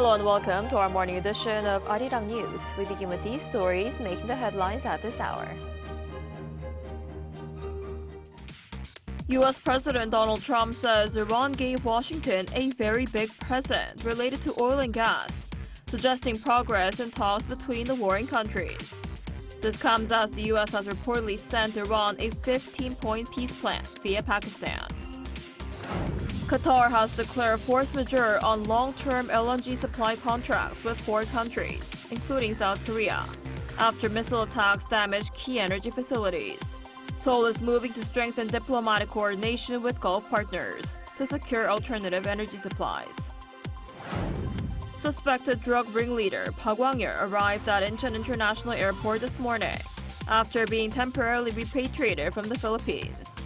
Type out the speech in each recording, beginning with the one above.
Hello and welcome to our morning edition of Arirang News. We begin with these stories making the headlines at this hour. U.S. President Donald Trump says Iran gave Washington a very big present related to oil and gas, suggesting progress in talks between the warring countries. This comes as the U.S. has reportedly sent Iran a 15-point peace plan via Pakistan. Qatar has declared force majeure on long-term LNG supply contracts with 4 countries, including South Korea, after missile attacks damaged key energy facilities. Seoul is moving to strengthen diplomatic coordination with Gulf partners to secure alternative energy supplies. Suspected drug ringleader Park Wang-yeol arrived at Incheon International Airport this morning after being temporarily repatriated from the Philippines.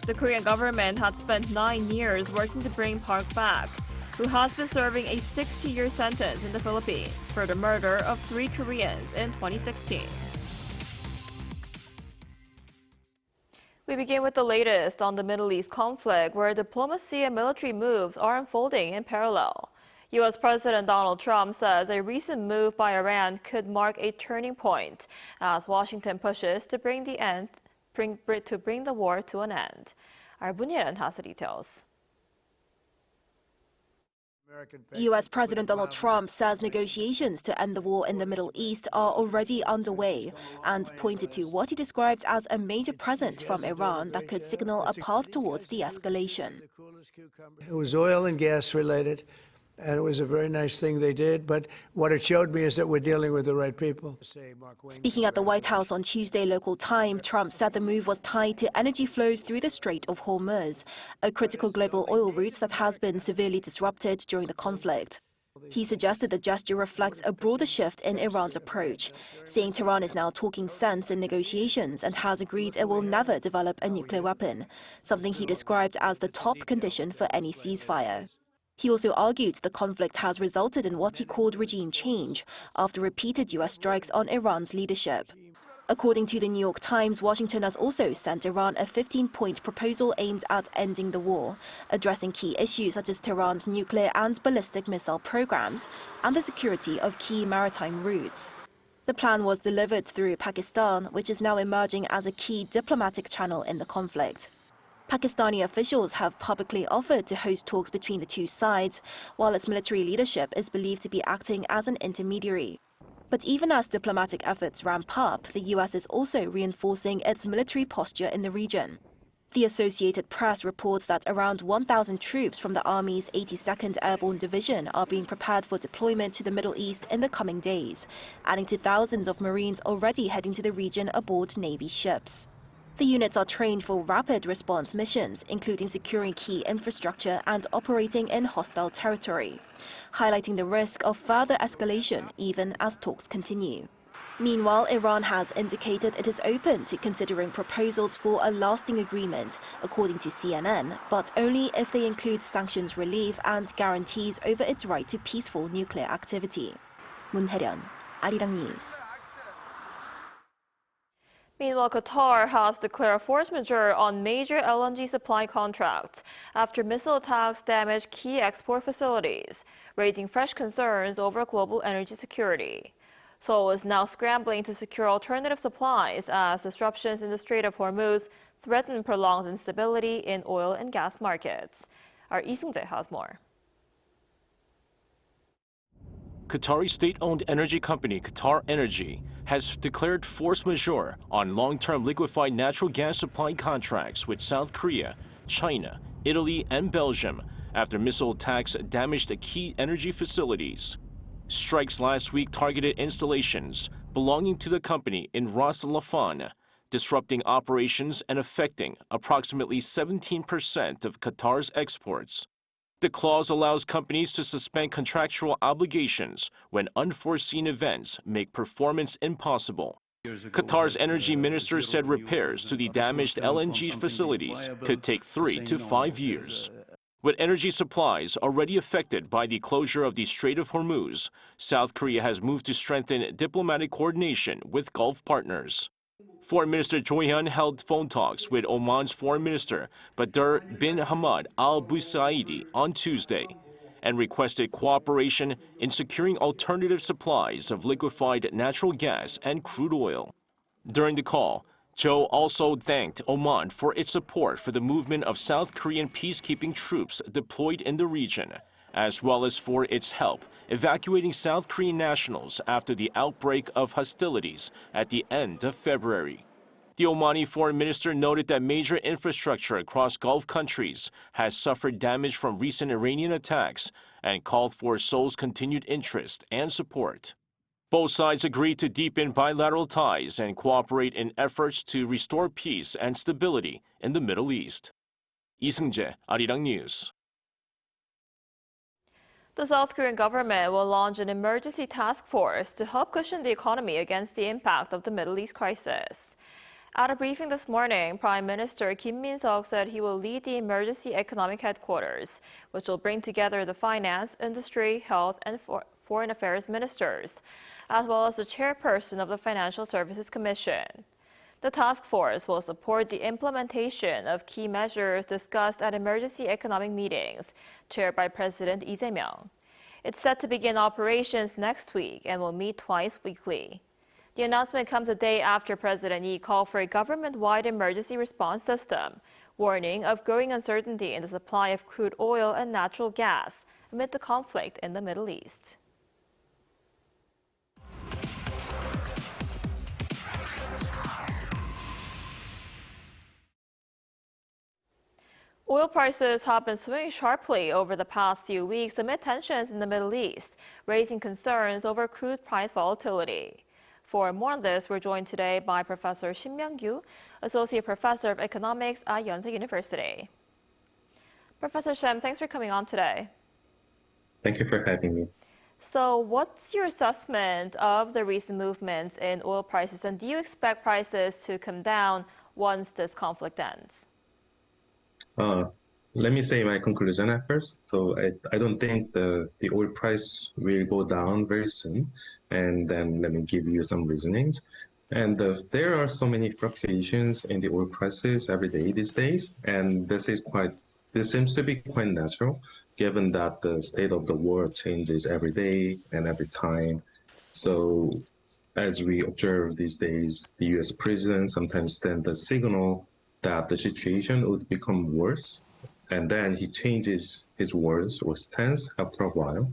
The Korean government had spent 9 years working to bring Park back, who has been serving a 60-year sentence in the Philippines for the murder of 3 Koreans in 2016. We begin with the latest on the Middle East conflict, where diplomacy and military moves are unfolding in parallel. U.S. President Donald Trump says a recent move by Iran could mark a turning point as Washington pushes to bring the war to an end. Our Mullin has the details. U.S. President Donald Trump says negotiations to end the war in the Middle East are already underway and pointed to what he described as a major present from Iran that could signal a path towards de-escalation. It was oil and gas related, and it was a very nice thing they did, but what it showed me is that we're dealing with the right people. Speaking at the White House on Tuesday local time, Trump said the move was tied to energy flows through the Strait of Hormuz, a critical global oil route that has been severely disrupted during the conflict. He suggested the gesture reflects a broader shift in Iran's approach, saying Tehran is now talking sense in negotiations and has agreed it will never develop a nuclear weapon, something he described as the top condition for any ceasefire. He also argued the conflict has resulted in what he called regime change after repeated U.S. strikes on Iran's leadership. According to the New York Times, Washington has also sent Iran a 15-point proposal aimed at ending the war, addressing key issues such as Tehran's nuclear and ballistic missile programs and the security of key maritime routes. The plan was delivered through Pakistan, which is now emerging as a key diplomatic channel in the conflict. Pakistani officials have publicly offered to host talks between the two sides, while its military leadership is believed to be acting as an intermediary. But even as diplomatic efforts ramp up, the U.S. is also reinforcing its military posture in the region. The Associated Press reports that around 1,000 troops from the Army's 82nd Airborne Division are being prepared for deployment to the Middle East in the coming days, adding to thousands of Marines already heading to the region aboard Navy ships. The units are trained for rapid response missions, including securing key infrastructure and operating in hostile territory, highlighting the risk of further escalation even as talks continue. Meanwhile, Iran has indicated it is open to considering proposals for a lasting agreement, according to CNN, but only if they include sanctions relief and guarantees over its right to peaceful nuclear activity. Moon-Hae-ryun, Arirang News. Meanwhile, Qatar has declared force majeure on major LNG supply contracts after missile attacks damaged key export facilities, raising fresh concerns over global energy security. Seoul is now scrambling to secure alternative supplies as disruptions in the Strait of Hormuz threaten prolonged instability in oil and gas markets. Our Lee Seung-jae has more. Qatari state-owned energy company Qatar Energy has declared force majeure on long-term liquefied natural gas supply contracts with South Korea, China, Italy, and Belgium after missile attacks damaged key energy facilities. Strikes last week targeted installations belonging to the company in Ras Laffan, disrupting operations and affecting approximately 17% of Qatar's exports. The clause allows companies to suspend contractual obligations when unforeseen events make performance impossible. Qatar's energy minister said repairs to the damaged LNG facilities could take 3 to 5 years. With energy supplies already affected by the closure of the Strait of Hormuz, South Korea has moved to strengthen diplomatic coordination with Gulf partners. Foreign Minister Choi Hyun held phone talks with Oman's Foreign Minister Badr bin Hamad al Busaidi on Tuesday. and requested cooperation in securing alternative supplies of liquefied natural gas and crude oil. During the call, Cho also thanked Oman for its support for the movement of South Korean peacekeeping troops deployed in the region, as well as for its help evacuating South Korean nationals after the outbreak of hostilities at the end of February. The Omani foreign minister noted that major infrastructure across Gulf countries has suffered damage from recent Iranian attacks and called for Seoul's continued interest and support. Both sides agreed to deepen bilateral ties and cooperate in efforts to restore peace and stability in the Middle East. Lee Seung-jae, Arirang News. The South Korean government will launch an emergency task force to help cushion the economy against the impact of the Middle East crisis. At a briefing this morning, Prime Minister Kim Min-seok said he will lead the Emergency Economic Headquarters, which will bring together the finance, industry, health, and foreign affairs ministers, as well as the chairperson of the Financial Services Commission. The task force will support the implementation of key measures discussed at emergency economic meetings, chaired by President Lee Jae-myung. It's set to begin operations next week and will meet twice weekly. The announcement comes a day after President Lee called for a government-wide emergency response system, warning of growing uncertainty in the supply of crude oil and natural gas amid the conflict in the Middle East. Oil prices have been swinging sharply over the past few weeks amid tensions in the Middle East, raising concerns over crude price volatility. For more on this, we're joined today by Professor Shin Myung-kyu, Associate Professor of Economics at Yonsei University. Professor Shin, thanks for coming on today. Thank you for having me. So what's your assessment of the recent movements in oil prices, and do you expect prices to come down once this conflict ends? Let me say my conclusion at first. So I don't think the oil price will go down very soon. And then let me give you some reasonings. And there are so many fluctuations in the oil prices every day these days. And this seems to be quite natural, given that the state of the world changes every day and every time. So as we observe these days, the US president sometimes sends a signal that the situation would become worse, and then he changes his words or stance after a while,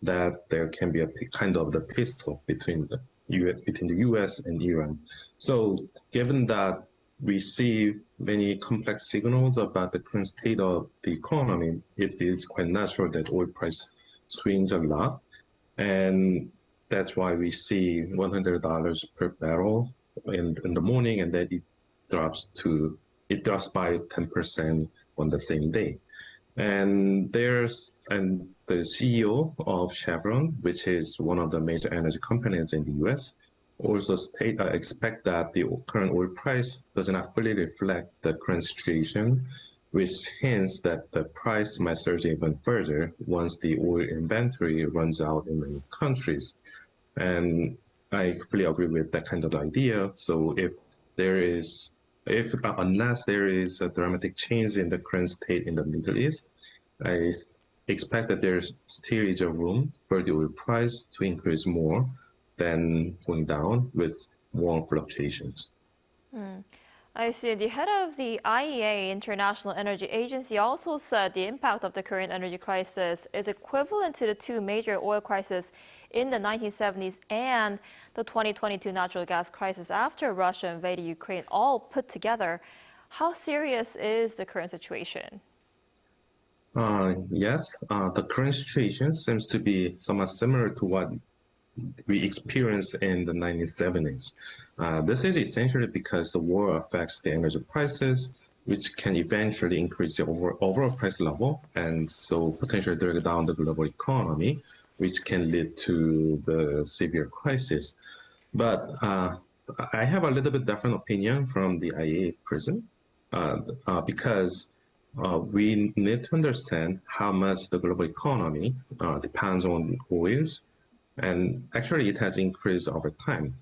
that there can be a kind of the peace talk between the US and Iran. So given that we see many complex signals about the current state of the economy, it is quite natural that oil price swings a lot. And that's why we see $100 per barrel in the morning, and then it drops by 10% on the same day. And the CEO of Chevron, which is one of the major energy companies in the US, also expect that the current oil price does not fully reflect the current situation, which hints that the price might surge even further once the oil inventory runs out in many countries. And I fully agree with that kind of idea. So unless there is a dramatic change in the current state in the Middle East, I expect that there still is a room for the oil price to increase more than going down with more fluctuations. I see. The head of the IEA, International Energy Agency, also said the impact of the current energy crisis is equivalent to the two major oil crises in the 1970s and the 2022 natural gas crisis after Russia invaded Ukraine, all put together. How serious is the current situation? Yes, the current situation seems to be somewhat similar to what we experienced in the 1970s. This is essentially because the war affects the energy prices, which can eventually increase the overall price level, and so potentially drag down the global economy, which can lead to the severe crisis. But I have a little bit different opinion from the IEA president, because we need to understand how much the global economy depends on oils, and actually it has increased over time.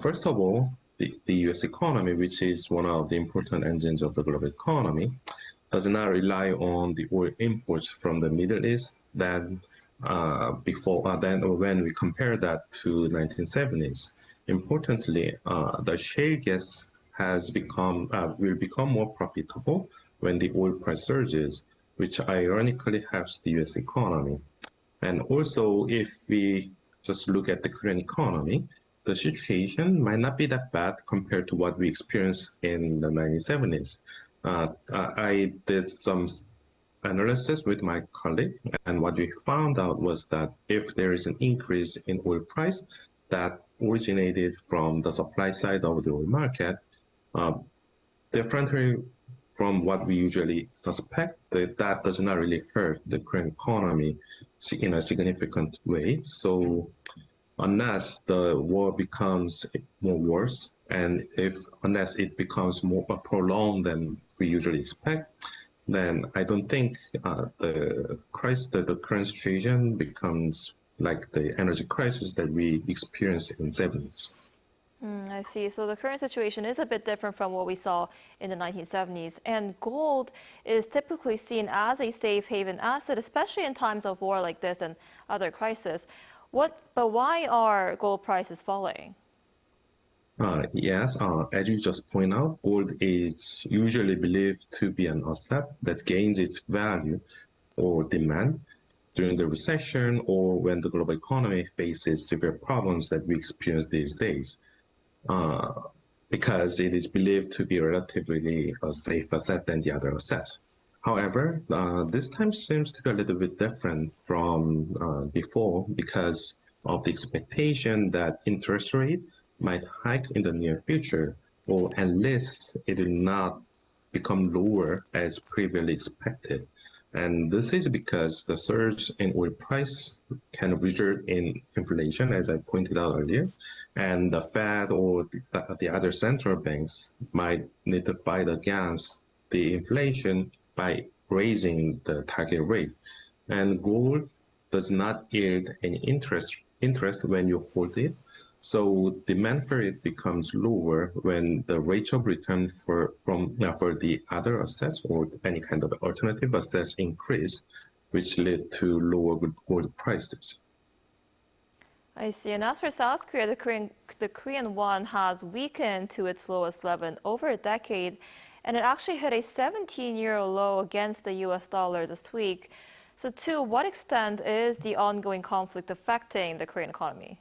First of all, the US economy, which is one of the important engines of the global economy, does not rely on the oil imports from the Middle East than than when we compare that to 1970s. Importantly, the shale gas will become more profitable when the oil price surges, which ironically helps the U.S. economy. And also, if we just look at the Korean economy, the situation might not be that bad compared to what we experienced in the 1970s. I did some analysis with my colleague, and what we found out was that if there is an increase in oil price that originated from the supply side of the oil market, differently from what we usually suspect, that does not really hurt the Korean economy in a significant way. So unless the war becomes more worse, and unless it becomes more prolonged than we usually expect, then I don't think the current situation becomes like the energy crisis that we experienced in the 70s. I see. So the current situation is a bit different from what we saw in the 1970s. And gold is typically seen as a safe haven asset, especially in times of war like this and other crises. But why are gold prices falling? Yes, as you just point out, gold is usually believed to be an asset that gains its value or demand during the recession or when the global economy faces severe problems that we experience these days. Because it is believed to be relatively a safe asset than the other assets. However, this time seems to be a little bit different from before because of the expectation that interest rate might hike in the near future, or at least it will not become lower as previously expected. And this is because the surge in oil price can result in inflation, as I pointed out earlier, and the Fed or the other central banks might need to fight against the inflation by raising the target rate. And gold does not yield any interest when you hold it, so demand for it becomes lower when the rate of return for the other assets or any kind of alternative assets increase, which lead to lower gold prices. I see. And as for South Korea, the Korean won has weakened to its lowest level in over a decade, and it actually hit a 17-year low against the U.S. dollar this week. So to what extent is the ongoing conflict affecting the Korean economy?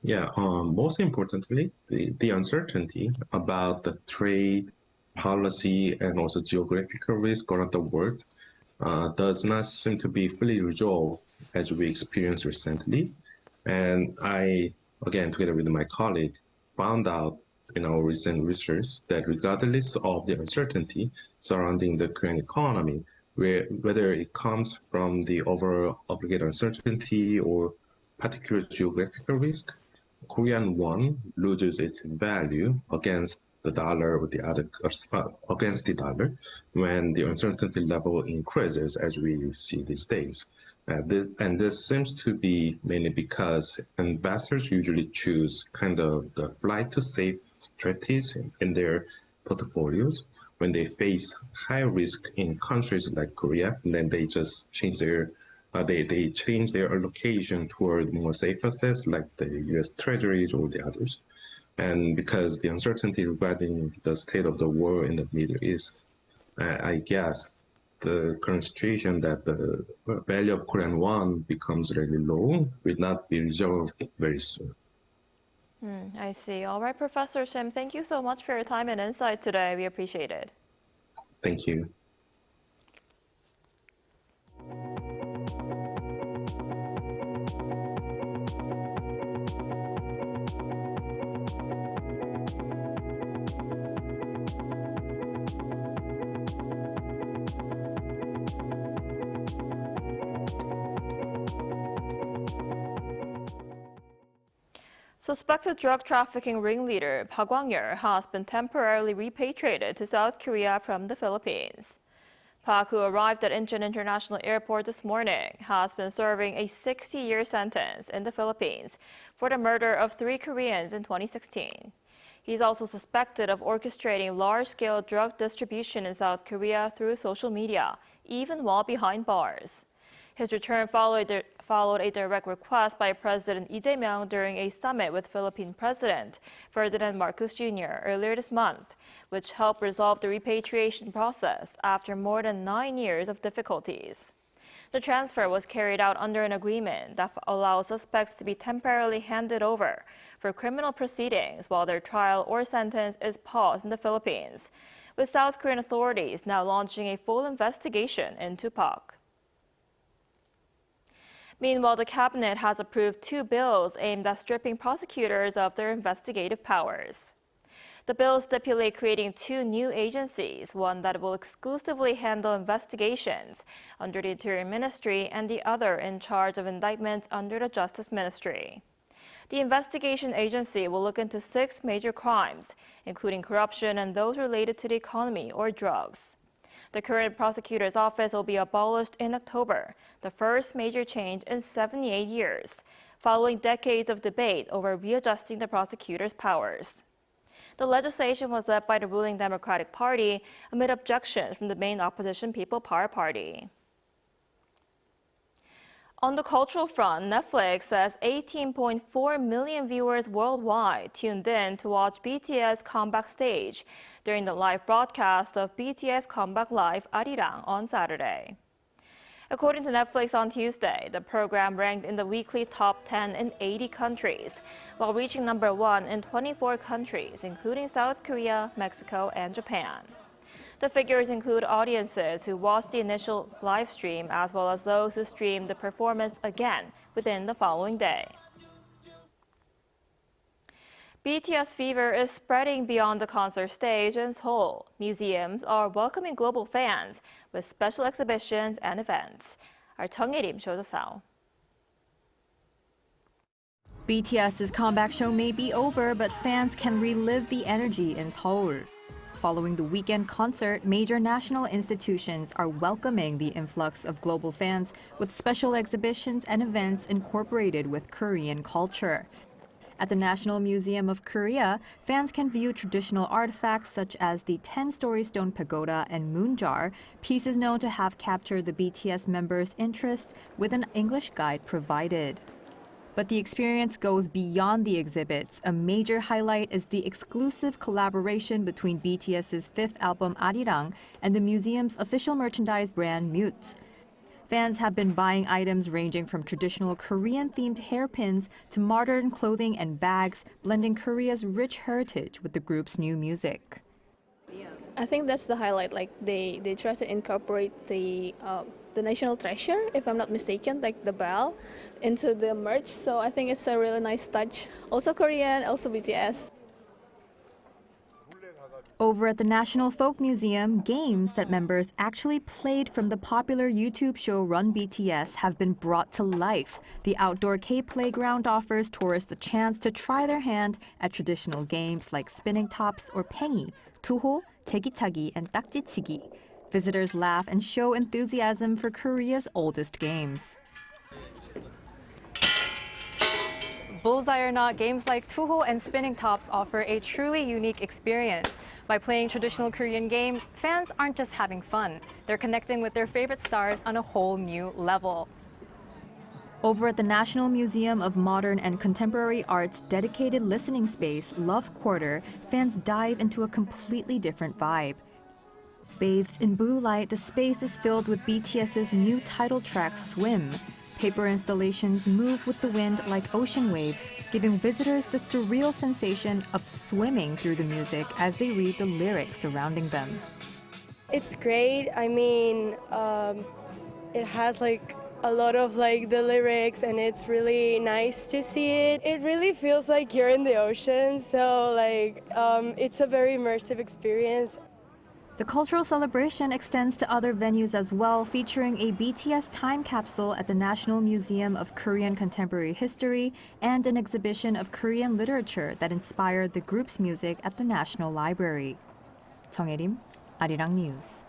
Yeah, most importantly, the uncertainty about the trade policy and also geographical risk around the world does not seem to be fully resolved as we experienced recently. And I, again, together with my colleague, found out in our recent research that regardless of the uncertainty surrounding the Korean economy, whether it comes from the overall obligate uncertainty or particular geographical risk, Korean won loses its value against the dollar or against the dollar when the uncertainty level increases, as we see these days. This seems to be mainly because investors usually choose kind of the flight to safe strategies in their portfolios when they face high risk in countries like Korea, and then they just change their allocation toward more safe assets like the U.S. Treasuries or the others. And because the uncertainty regarding the state of the war in the Middle East, I guess the current situation that the value of Korean won becomes really low will not be resolved very soon. I see. All right, Professor Shim, thank you so much for your time and insight today. We appreciate it. Thank you. Suspected drug trafficking ringleader Park Wang-yeol has been temporarily repatriated to South Korea from the Philippines. Park, who arrived at Incheon International Airport this morning, has been serving a 60-year sentence in the Philippines for the murder of 3 Koreans in 2016. He's also suspected of orchestrating large-scale drug distribution in South Korea through social media, even while behind bars. His return followed a direct request by President Lee Jae-myung during a summit with Philippine President Ferdinand Marcos Jr. earlier this month, which helped resolve the repatriation process after more than 9 years of difficulties. The transfer was carried out under an agreement that allows suspects to be temporarily handed over for criminal proceedings while their trial or sentence is paused in the Philippines, with South Korean authorities now launching a full investigation into Park. Meanwhile, the cabinet has approved 2 bills aimed at stripping prosecutors of their investigative powers. The bills stipulate creating 2 new agencies, one that will exclusively handle investigations under the Interior Ministry and the other in charge of indictments under the Justice Ministry. The investigation agency will look into 6 major crimes, including corruption and those related to the economy or drugs. The current prosecutor's office will be abolished in October, the first major change in 78 years, following decades of debate over readjusting the prosecutor's powers. The legislation was led by the ruling Democratic Party amid objections from the main opposition People Power Party. On the cultural front, Netflix says 18.4 million viewers worldwide tuned in to watch BTS comeback stage during the live broadcast of BTS Comeback Live Arirang on Saturday. According to Netflix on Tuesday, the program ranked in the weekly top 10 in 80 countries, while reaching number 1 in 24 countries, including South Korea, Mexico, and Japan. The figures include audiences who watched the initial live stream as well as those who streamed the performance again within the following day. BTS fever is spreading beyond the concert stage in Seoul. Museums are welcoming global fans with special exhibitions and events. Our Chung Il-im shows us how. BTS's comeback show may be over, but fans can relive the energy in Seoul. Following the weekend concert, major national institutions are welcoming the influx of global fans with special exhibitions and events incorporated with Korean culture. At the National Museum of Korea, fans can view traditional artifacts such as the 10-story stone pagoda and moon jar, pieces known to have captured the BTS members' interest, with an English guide provided. But the experience goes beyond the exhibits. A major highlight is the exclusive collaboration between BTS's 5th album Arirang and the museum's official merchandise brand Mute. Fans have been buying items ranging from traditional Korean-themed hairpins to modern clothing and bags, blending Korea's rich heritage with the group's new music. I think that's the highlight. Like they try to incorporate the national treasure, if I'm not mistaken, like the bell, into the merch. So I think it's a really nice touch. Also Korean, also BTS. Over at the National Folk Museum, games that members actually played from the popular YouTube show Run BTS have been brought to life. The outdoor K-playground offers tourists a chance to try their hand at traditional games like spinning tops or 팽이, 투호, 제기차기, and 딱지치기. Visitors laugh and show enthusiasm for Korea's oldest games. Bullseye or not, games like 투호 and spinning tops offer a truly unique experience. By playing traditional Korean games, fans aren't just having fun. They're connecting with their favorite stars on a whole new level. Over at the National Museum of Modern and Contemporary Art's dedicated listening space, Love Quarter, fans dive into a completely different vibe. Bathed in blue light, the space is filled with BTS's new title track, Swim. Paper installations move with the wind like ocean waves, giving visitors the surreal sensation of swimming through the music as they read the lyrics surrounding them. It's great. I mean, it has like a lot of like the lyrics, and it's really nice to see it. It really feels like you're in the ocean, so like it's a very immersive experience. The cultural celebration extends to other venues as well, featuring a BTS time capsule at the National Museum of Korean Contemporary History and an exhibition of Korean literature that inspired the group's music at the National Library. Chung Il-im, Arirang News.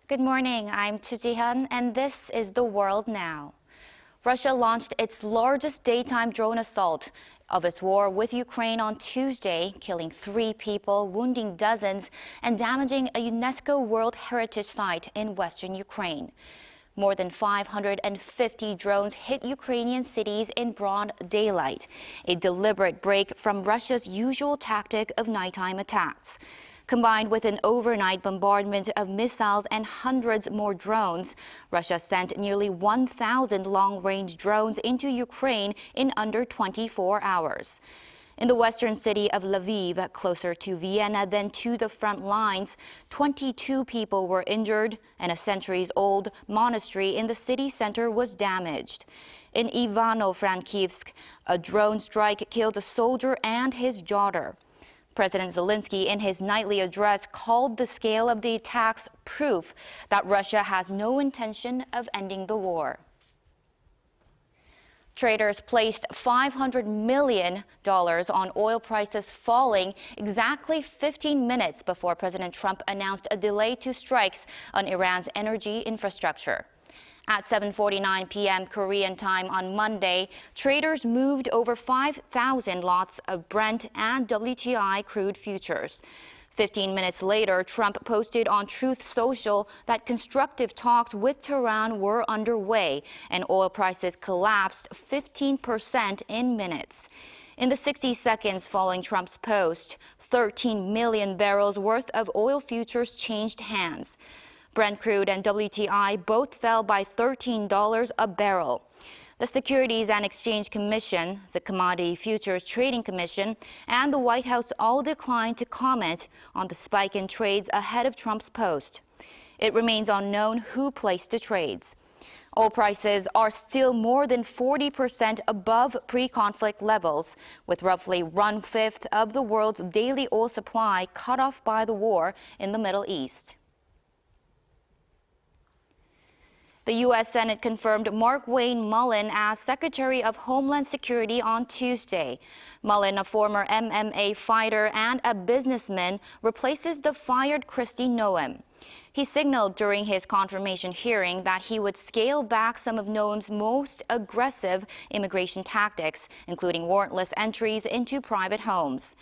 Good morning, I'm Chu Ji-hyun, and this is The World Now. Russia launched its largest daytime drone assault of its war with Ukraine on Tuesday, killing 3 people, wounding dozens, and damaging a UNESCO World Heritage Site in western Ukraine. More than 550 drones hit Ukrainian cities in broad daylight, a deliberate break from Russia's usual tactic of nighttime attacks. Combined with an overnight bombardment of missiles and hundreds more drones, Russia sent nearly 1,000 long-range drones into Ukraine in under 24 hours. In the western city of Lviv, closer to Vienna than to the front lines, 22 people were injured, and a centuries-old monastery in the city center was damaged. In Ivano-Frankivsk, a drone strike killed a soldier and his daughter. President Zelensky, in his nightly address, called the scale of the attacks proof that Russia has no intention of ending the war. Traders placed $500 million on oil prices falling exactly 15 minutes before President Trump announced a delay to strikes on Iran's energy infrastructure. At 7:49 p.m. Korean time on Monday, traders moved over 5,000 lots of Brent and WTI crude futures. 15 minutes later, Trump posted on Truth Social that constructive talks with Tehran were underway and oil prices collapsed 15% in minutes. In the 60 seconds following Trump's post, 13 million barrels worth of oil futures changed hands. Brent crude and WTI both fell by $13 a barrel. The Securities and Exchange Commission, the Commodity Futures Trading Commission, and the White House all declined to comment on the spike in trades ahead of Trump's post. It remains unknown who placed the trades. Oil prices are still more than 40% above pre-conflict levels, with roughly 1/5 of the world's daily oil supply cut off by the war in the Middle East. The U.S. Senate confirmed Mark Wayne Mullin as Secretary of Homeland Security on Tuesday. Mullin, a former MMA fighter and a businessman, replaces the fired Kristi Noem. He signaled during his confirmation hearing that he would scale back some of Noem's most aggressive immigration tactics, including warrantless entries into private homes.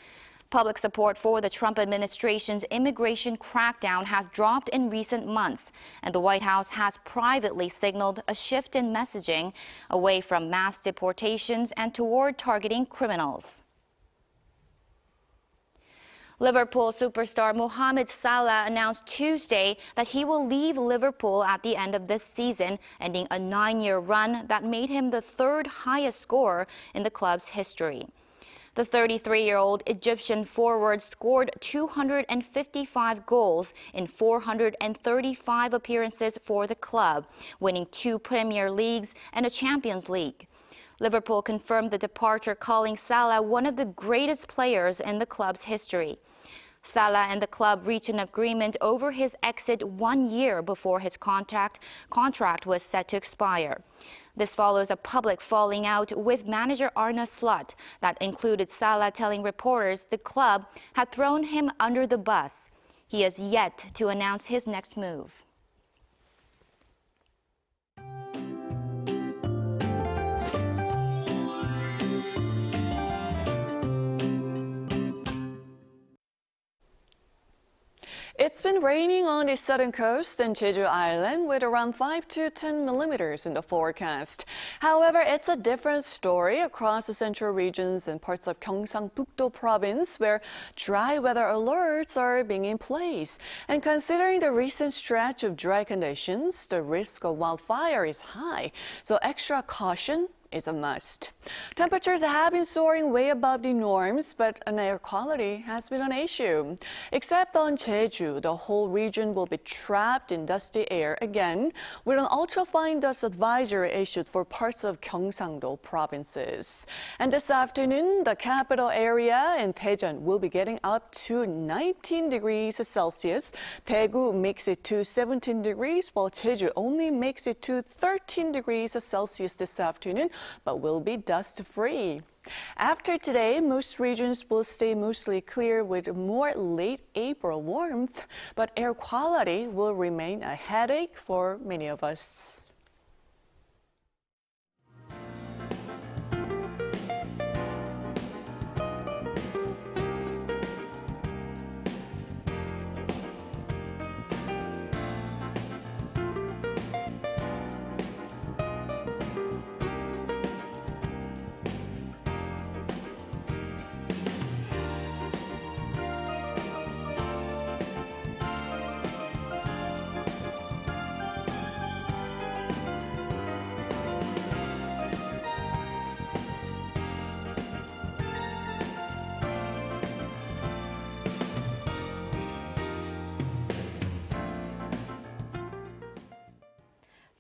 Public support for the Trump administration's immigration crackdown has dropped in recent months, and the White House has privately signaled a shift in messaging away from mass deportations and toward targeting criminals. Liverpool superstar Mohamed Salah announced Tuesday that he will leave Liverpool at the end of this season, ending a 9-year run that made him the 3rd highest scorer in the club's history. The 33-year-old Egyptian forward scored 255 goals in 435 appearances for the club, winning 2 Premier Leagues and a Champions League. Liverpool confirmed the departure, calling Salah one of the greatest players in the club's history. Salah and the club reached an agreement over his exit 1 year before his contract was set to expire. This follows a public falling out with manager Arne Slot that included Salah telling reporters the club had thrown him under the bus. He has yet to announce his next move. It's been raining on the southern coast and Jeju Island with around 5 to 10 millimeters in the forecast. However, it's a different story across the central regions and parts of Gyeongsang-Bukdo province where dry weather alerts are being in place. And considering the recent stretch of dry conditions, the risk of wildfire is high, so extra caution is a must. Temperatures have been soaring way above the norms, but air quality has been an issue. Except on Jeju, the whole region will be trapped in dusty air again, with an ultrafine dust advisory issued for parts of Gyeongsang-do provinces. And this afternoon, the capital area in Daejeon will be getting up to 19 degrees Celsius. Daegu makes it to 17 degrees, while Jeju only makes it to 13 degrees Celsius this afternoon, but will be dust-free. After today, most regions will stay mostly clear with more late April warmth, but air quality will remain a headache for many of us.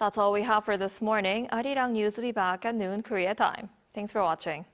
That's all we have for this morning. Arirang News will be back at noon Korea time. Thanks for watching.